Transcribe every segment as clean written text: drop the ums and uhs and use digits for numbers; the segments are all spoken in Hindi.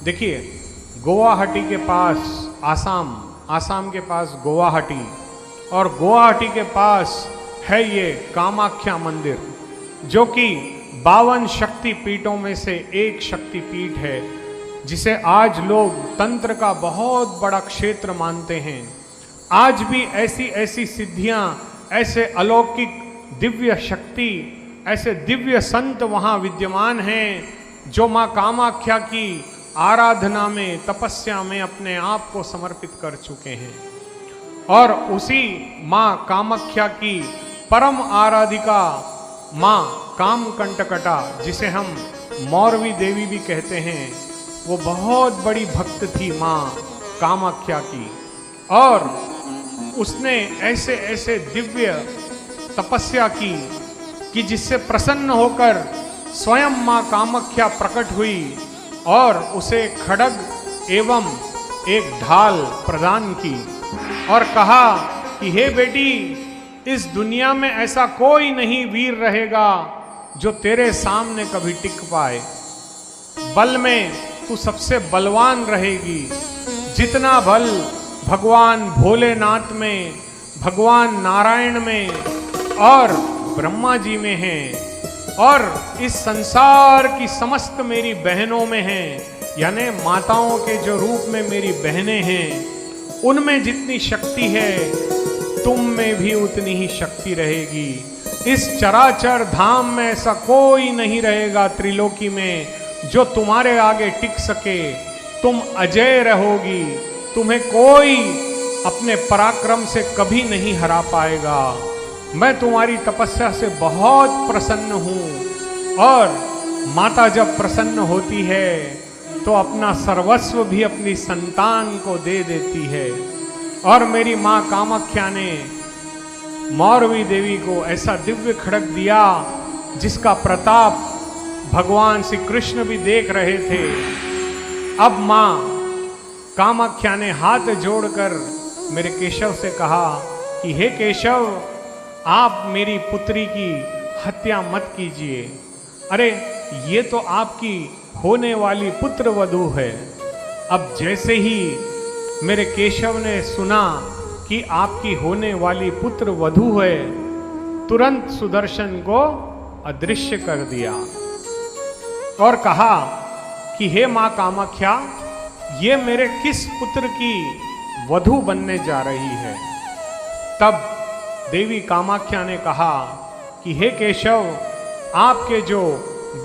देखिए, गुवाहाटी के पास आसाम, आसाम के पास गुवाहाटी, और गुवाहाटी के पास है ये कामाख्या मंदिर, जो कि 52 शक्तिपीठों में से एक शक्तिपीठ है, जिसे आज लोग तंत्र का बहुत बड़ा क्षेत्र मानते हैं। आज भी ऐसी ऐसी सिद्धियां, ऐसे अलौकिक दिव्य शक्ति, ऐसे दिव्य संत वहाँ विद्यमान हैं, जो माँ कामाख्या की आराधना में, तपस्या में अपने आप को समर्पित कर चुके हैं। और उसी माँ कामाख्या की परम आराधिका माँ कामकंटकटा, जिसे हम मौरवी देवी भी कहते हैं, वो बहुत बड़ी भक्त थी माँ कामाख्या की। और उसने ऐसे ऐसे दिव्य तपस्या की कि जिससे प्रसन्न होकर स्वयं माँ कामाख्या प्रकट हुई और उसे खड्ग एवं एक ढाल प्रदान की और कहा कि हे बेटी, इस दुनिया में ऐसा कोई नहीं वीर रहेगा जो तेरे सामने कभी टिक पाए। बल में तू सबसे बलवान रहेगी। जितना बल भगवान भोलेनाथ में, भगवान नारायण में और ब्रह्मा जी में है, और इस संसार की समस्त मेरी बहनों में है, यानी माताओं के जो रूप में मेरी बहनें हैं, उनमें जितनी शक्ति है तुम में भी उतनी ही शक्ति रहेगी। इस चराचर धाम में ऐसा कोई नहीं रहेगा त्रिलोकी में जो तुम्हारे आगे टिक सके। तुम अजय रहोगी, तुम्हें कोई अपने पराक्रम से कभी नहीं हरा पाएगा। मैं तुम्हारी तपस्या से बहुत प्रसन्न हूँ, और माता जब प्रसन्न होती है तो अपना सर्वस्व भी अपनी संतान को दे देती है। और मेरी माँ कामाख्या ने मौरवी देवी को ऐसा दिव्य खड्ग दिया जिसका प्रताप भगवान श्री कृष्ण भी देख रहे थे। अब माँ कामाख्या ने हाथ जोड़कर मेरे केशव से कहा कि हे केशव, आप मेरी पुत्री की हत्या मत कीजिए। अरे, ये तो आपकी होने वाली पुत्र वधू है। अब जैसे ही मेरे केशव ने सुना कि आपकी होने वाली पुत्र वधू है, तुरंत सुदर्शन को अदृश्य कर दिया और कहा कि हे माँ कामाख्या, ये मेरे किस पुत्र की वधू बनने जा रही है। तब देवी कामाख्या ने कहा कि हे केशव, आपके जो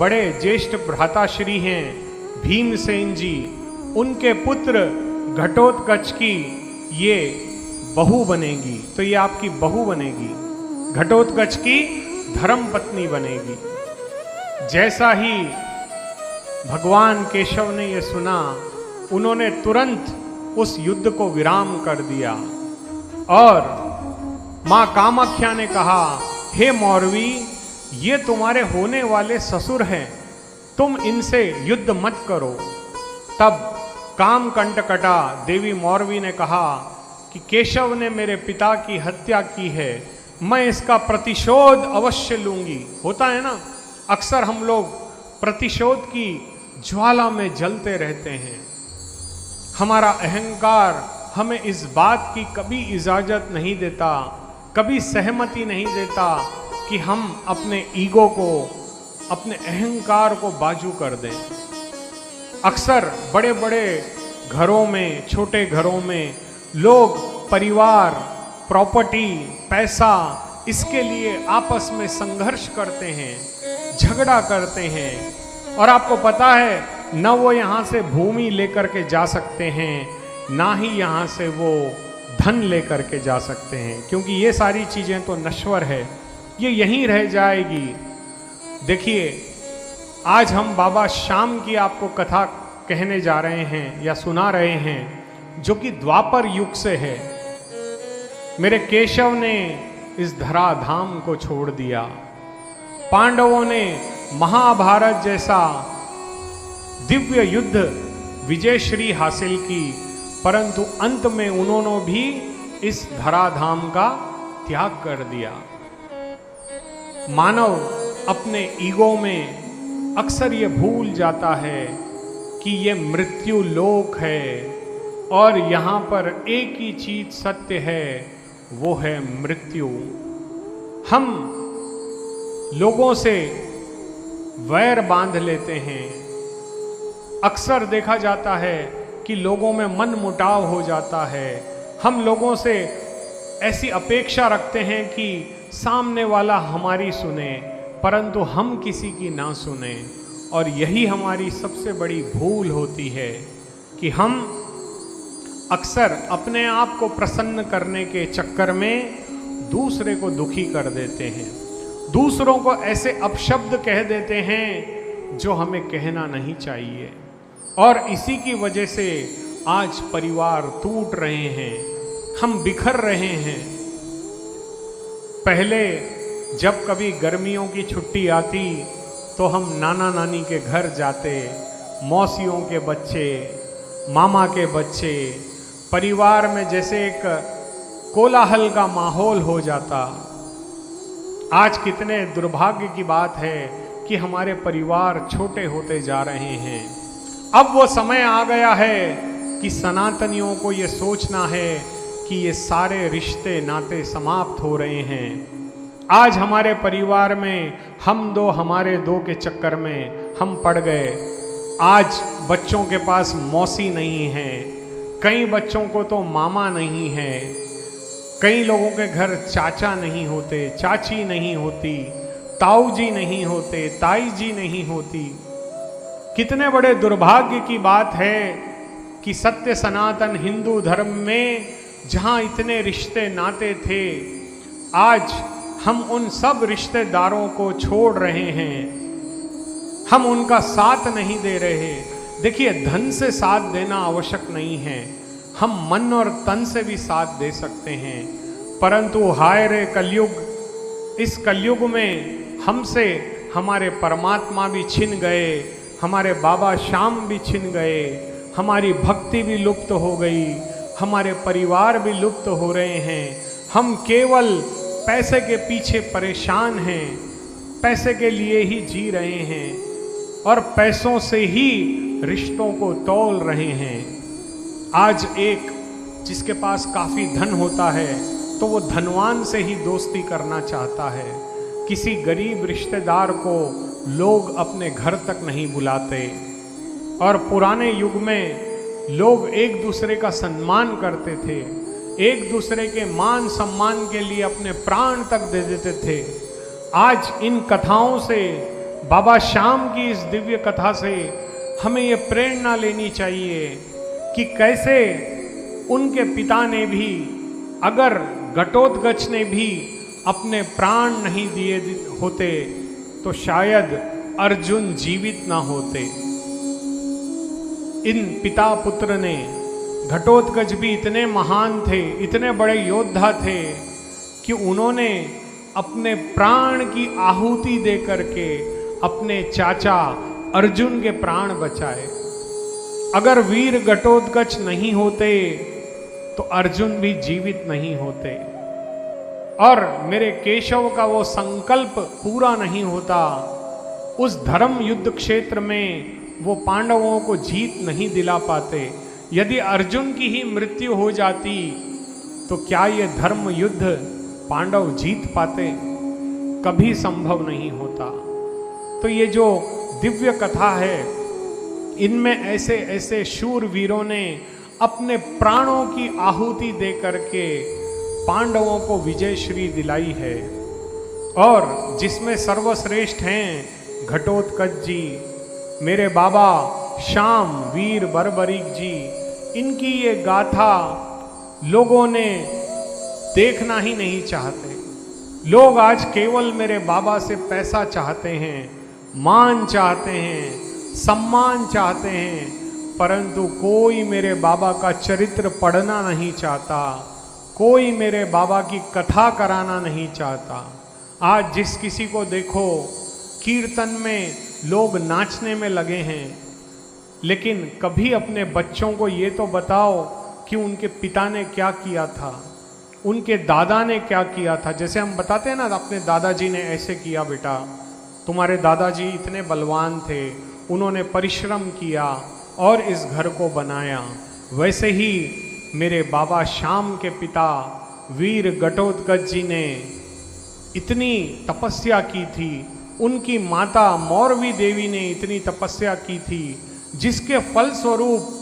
बड़े ज्येष्ठ भ्राताश्री हैं भीमसेन जी, उनके पुत्र घटोत्कच की ये बहू बनेगी, तो ये आपकी बहू बनेगी, घटोत्कच की धर्म पत्नी बनेगी। जैसा ही भगवान केशव ने ये सुना, उन्होंने तुरंत उस युद्ध को विराम कर दिया और माँ कामाख्या ने कहा, हे मौरवी, ये तुम्हारे होने वाले ससुर हैं, तुम इनसे युद्ध मत करो। तब कामकंटकटा देवी मौरवी ने कहा कि केशव ने मेरे पिता की हत्या की है, मैं इसका प्रतिशोध अवश्य लूंगी। होता है ना, अक्सर हम लोग प्रतिशोध की ज्वाला में जलते रहते हैं। हमारा अहंकार हमें इस बात की कभी इजाजत नहीं देता, कभी सहमति नहीं देता कि हम अपने ईगो को, अपने अहंकार को बाजू कर दें। अक्सर बड़े बड़े घरों में, छोटे घरों में लोग परिवार, प्रॉपर्टी, पैसा, इसके लिए आपस में संघर्ष करते हैं, झगड़ा करते हैं। और आपको पता है, न वो यहाँ से भूमि लेकर के जा सकते हैं, ना ही यहाँ से वो धन लेकर के जा सकते हैं, क्योंकि ये सारी चीज़ें तो नश्वर है, ये यहीं रह जाएगी। देखिए, आज हम बाबा श्याम की आपको कथा कहने जा रहे हैं या सुना रहे हैं, जो कि द्वापर युग से है। मेरे केशव ने इस धराधाम को छोड़ दिया। पांडवों ने महाभारत जैसा दिव्य युद्ध विजयश्री हासिल की, परंतु अंत में उन्होंने भी इस धराधाम का त्याग कर दिया। मानव अपने ईगो में अक्सर ये भूल जाता है कि ये मृत्यु लोक है और यहाँ पर एक ही चीज सत्य है, वो है मृत्यु। हम लोगों से वैर बांध लेते हैं। अक्सर देखा जाता है कि लोगों में मन मुटाव हो जाता है। हम लोगों से ऐसी अपेक्षा रखते हैं कि सामने वाला हमारी सुने, परंतु हम किसी की ना सुने। और यही हमारी सबसे बड़ी भूल होती है कि हम अक्सर अपने आप को प्रसन्न करने के चक्कर में दूसरे को दुखी कर देते हैं, दूसरों को ऐसे अपशब्द कह देते हैं जो हमें कहना नहीं चाहिए। और इसी की वजह से आज परिवार टूट रहे हैं, हम बिखर रहे हैं। पहले जब कभी गर्मियों की छुट्टी आती तो हम नाना नानी के घर जाते, मौसियों के बच्चे, मामा के बच्चे, परिवार में जैसे एक कोलाहल का माहौल हो जाता। आज कितने दुर्भाग्य की बात है कि हमारे परिवार छोटे होते जा रहे हैं। अब वो समय आ गया है कि सनातनियों को ये सोचना है कि ये सारे रिश्ते नाते समाप्त हो रहे हैं। आज हमारे परिवार में हम दो हमारे दो के चक्कर में हम पड़ गए। आज बच्चों के पास मौसी नहीं है, कई बच्चों को तो मामा नहीं है, कई लोगों के घर चाचा नहीं होते, चाची नहीं होती, ताऊ जी नहीं होते, ताई जी नहीं होती। कितने बड़े दुर्भाग्य की बात है कि सत्य सनातन हिंदू धर्म में जहां इतने रिश्ते नाते थे, आज हम उन सब रिश्तेदारों को छोड़ रहे हैं, हम उनका साथ नहीं दे रहे। देखिए, धन से साथ देना आवश्यक नहीं है, हम मन और तन से भी साथ दे सकते हैं। परंतु हाय रे कलयुग, इस कलयुग में हमसे हमारे परमात्मा भी छिन गए, हमारे बाबा श्याम भी छिन गए, हमारी भक्ति भी लुप्त हो गई, हमारे परिवार भी लुप्त हो रहे हैं। हम केवल पैसे के पीछे परेशान हैं, पैसे के लिए ही जी रहे हैं और पैसों से ही रिश्तों को तौल रहे हैं। आज एक जिसके पास काफ़ी धन होता है तो वो धनवान से ही दोस्ती करना चाहता है, किसी गरीब रिश्तेदार को लोग अपने घर तक नहीं बुलाते। और पुराने युग में लोग एक दूसरे का सम्मान करते थे, एक दूसरे के मान सम्मान के लिए अपने प्राण तक दे देते थे। आज इन कथाओं से, बाबा श्याम की इस दिव्य कथा से हमें ये प्रेरणा लेनी चाहिए कि कैसे उनके पिता ने भी, अगर घटोत्कच ने भी अपने प्राण नहीं दिए होते तो शायद अर्जुन जीवित ना होते। इन पिता पुत्र ने, घटोत्कच भी इतने महान थे, इतने बड़े योद्धा थे कि उन्होंने अपने प्राण की आहुति दे करके अपने चाचा अर्जुन के प्राण बचाए। अगर वीर घटोत्कच नहीं होते तो अर्जुन भी जीवित नहीं होते और मेरे केशव का वो संकल्प पूरा नहीं होता। उस धर्म युद्ध क्षेत्र में वो पांडवों को जीत नहीं दिला पाते। यदि अर्जुन की ही मृत्यु हो जाती तो क्या ये धर्म युद्ध पांडव जीत पाते? कभी संभव नहीं होता। तो ये जो दिव्य कथा है, इनमें ऐसे ऐसे शूर वीरों ने अपने प्राणों की आहुति दे करके पांडवों को विजय श्री दिलाई है। और जिसमें सर्वश्रेष्ठ हैं घटोत्कच जी, मेरे बाबा श्याम वीर बर्बरीक जी, इनकी ये गाथा लोगों ने देखना ही नहीं चाहते। लोग आज केवल मेरे बाबा से पैसा चाहते हैं, मान चाहते हैं, सम्मान चाहते हैं, परंतु कोई मेरे बाबा का चरित्र पढ़ना नहीं चाहता, कोई मेरे बाबा की कथा कराना नहीं चाहता। आज जिस किसी को देखो कीर्तन में लोग नाचने में लगे हैं, लेकिन कभी अपने बच्चों को ये तो बताओ कि उनके पिता ने क्या किया था, उनके दादा ने क्या किया था। जैसे हम बताते हैं ना, अपने दादाजी ने ऐसे किया, बेटा तुम्हारे दादाजी इतने बलवान थे, उन्होंने परिश्रम किया, और इस घर को बनाया। वैसे ही मेरे बाबा श्याम के पिता वीर घटोत्कच जी ने इतनी तपस्या की थी, उनकी माता मौरवी देवी ने इतनी तपस्या की थी, जिसके फल स्वरूप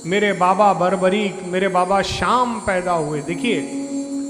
मेरे बाबा बर्बरीक, मेरे बाबा श्याम पैदा हुए। देखिए